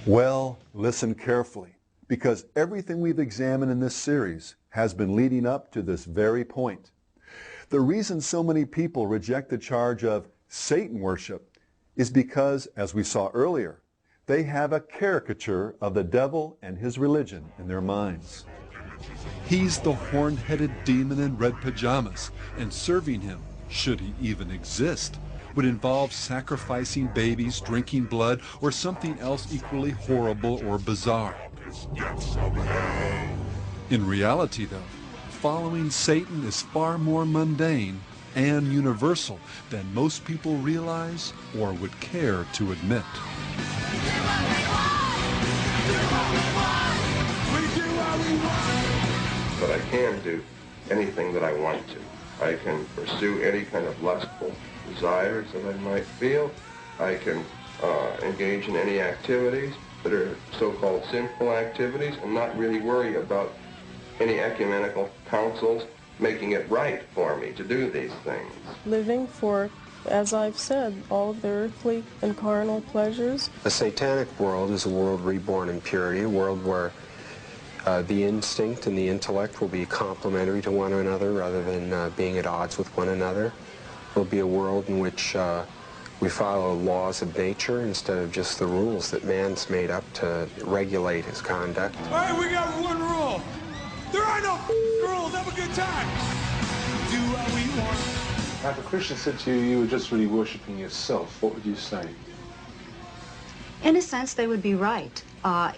Well, listen carefully, because everything we've examined in this series has been leading up to this very point. The reason so many people reject the charge of Satan worship is because, as we saw earlier, they have a caricature of the devil and his religion in their minds. He's the horn-headed demon in red pajamas, and serving him, should he even exist, would involve sacrificing babies, drinking blood, or something else equally horrible or bizarre. In reality, though, following Satan is far more mundane and universal than most people realize or would care to admit. But I can do anything that I want to. I can pursue any kind of lustful desires that I might feel. I can engage in any activities that are so-called sinful activities and not really worry about any ecumenical councils making it right for me to do these things. Living for, as I've said, all of the earthly and carnal pleasures. The satanic world is a world reborn in purity, a world where the instinct and the intellect will be complementary to one another rather than being at odds with one another. It will be a world in which we follow laws of nature instead of just the rules that man's made up to regulate his conduct. All right, we got one rule. There are no rules. Have a good time. Do what we want. Now, if a Christian said to you, you were just really worshiping yourself, what would you say? In a sense, they would be right.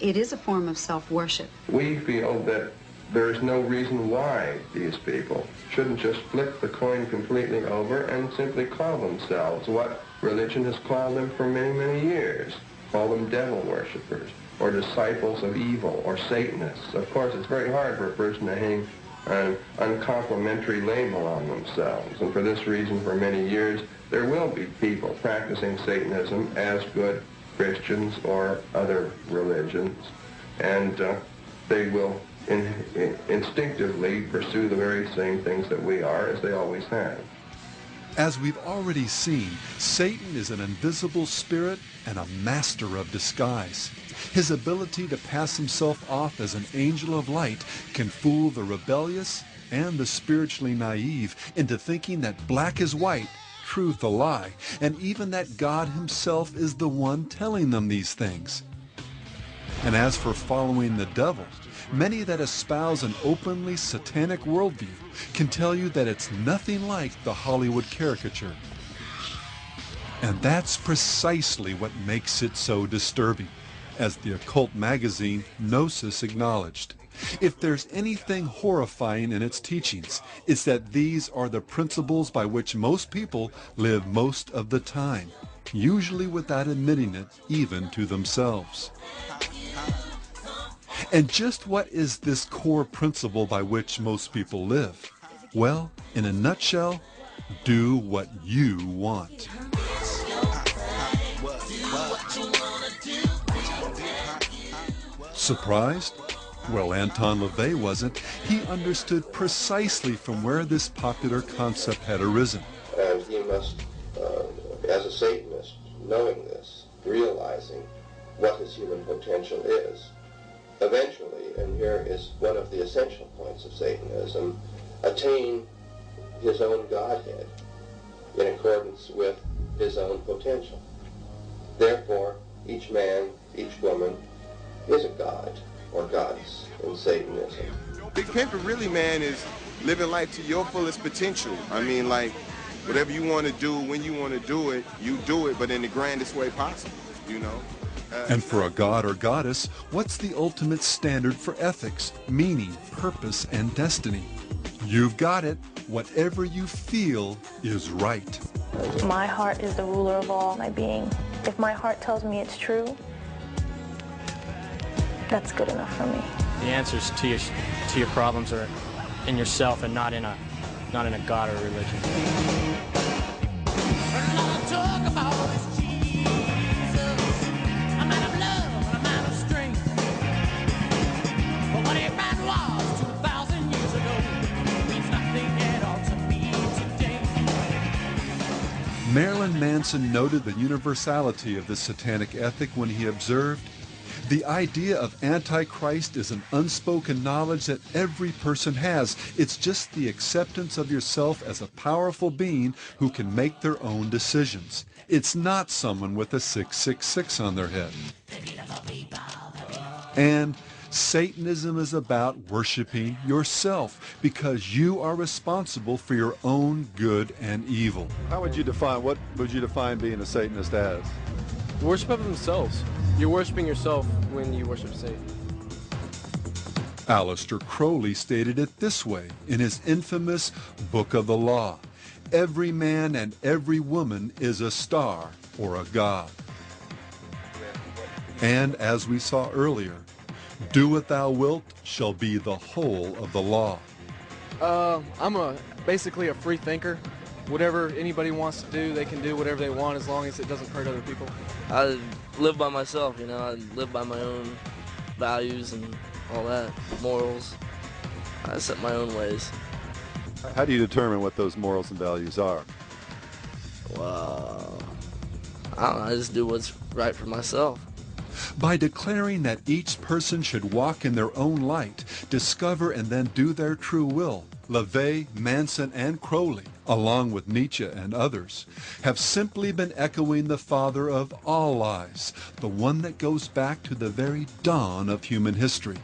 It is a form of self-worship. We feel that there is no reason why these people shouldn't just flip the coin completely over and simply call themselves what religion has called them for many, many years. Call them devil worshippers, or disciples of evil, or Satanists. Of course, it's very hard for a person to hang an uncomplimentary label on themselves, and for this reason, for many years, there will be people practicing Satanism as good Christians or other religions, and they will instinctively pursue the very same things that we are, as they always have. As we've already seen, Satan is an invisible spirit and a master of disguise. His ability to pass himself off as an angel of light can fool the rebellious and the spiritually naive into thinking that black is white, truth a lie, and even that God himself is the one telling them these things. And as for following the devil, many that espouse an openly satanic worldview can tell you that it's nothing like the Hollywood caricature. And that's precisely what makes it so disturbing, as the occult magazine Gnosis acknowledged. If there's anything horrifying in its teachings, it's that these are the principles by which most people live most of the time, usually without admitting it even to themselves. And just what is this core principle by which most people live? Well, in a nutshell, do what you want. Surprised? Well, Anton LaVey wasn't. He understood precisely from where this popular concept had arisen. And he must, as a Satanist, knowing this, realizing what his human potential is, eventually, and here is one of the essential points of Satanism, attain his own Godhead in accordance with his own potential. Therefore, each man, each woman is a god or goddess in Satanism. Big Pimpin' really, man, is living life to your fullest potential. I mean, like, whatever you want to do, when you want to do it, you do it, but in the grandest way possible, you know? And for a god or goddess, what's the ultimate standard for ethics, meaning, purpose, and destiny? You've got it. Whatever you feel is right. My heart is the ruler of all my being. If my heart tells me it's true, that's good enough for me. The answers to your problems are in yourself and not in a god or religion. Marilyn Manson noted the universality of this satanic ethic when he observed, The idea of Antichrist is an unspoken knowledge that every person has. It's just the acceptance of yourself as a powerful being who can make their own decisions. It's not someone with a 666 on their head. And Satanism is about worshiping yourself because you are responsible for your own good and evil. What would you define being a Satanist as? Worship of themselves. You're worshiping yourself when you worship Satan. Aleister Crowley stated it this way in his infamous Book of the Law: every man and every woman is a star or a god. And as we saw earlier, do what thou wilt shall be the whole of the law. I'm basically a free thinker. Whatever anybody wants to do, they can do whatever they want as long as it doesn't hurt other people. I live by myself, you know. I live by my own values and all that, morals. I set my own ways. How do you determine what those morals and values are? Well, I don't know, I just do what's right for myself. By declaring that each person should walk in their own light, discover and then do their true will, LaVey, Manson, and Crowley, along with Nietzsche and others, have simply been echoing the father of all lies, the one that goes back to the very dawn of human history.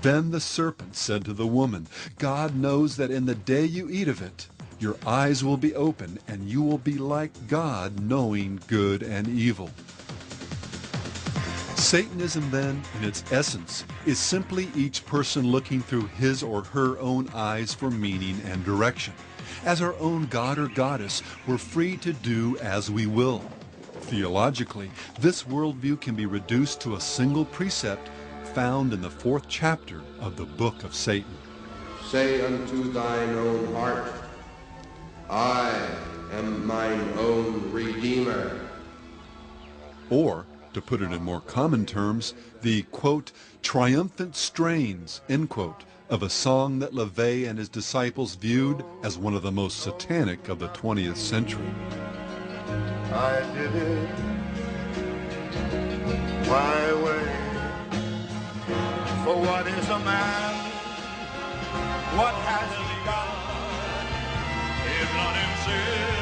Then the serpent said to the woman, God knows that in the day you eat of it, your eyes will be open and you will be like God, knowing good and evil. Satanism, then, in its essence, is simply each person looking through his or her own eyes for meaning and direction. As our own god or goddess, we're free to do as we will. Theologically, this worldview can be reduced to a single precept found in the 4th chapter of the Book of Satan. Say unto thine own heart, I am mine own Redeemer. Or, to put it in more common terms, the, quote, triumphant strains, end quote, of a song that LaVey and his disciples viewed as one of the most satanic of the 20th century. I did it my way. For what is a man? What has he done? If not himself?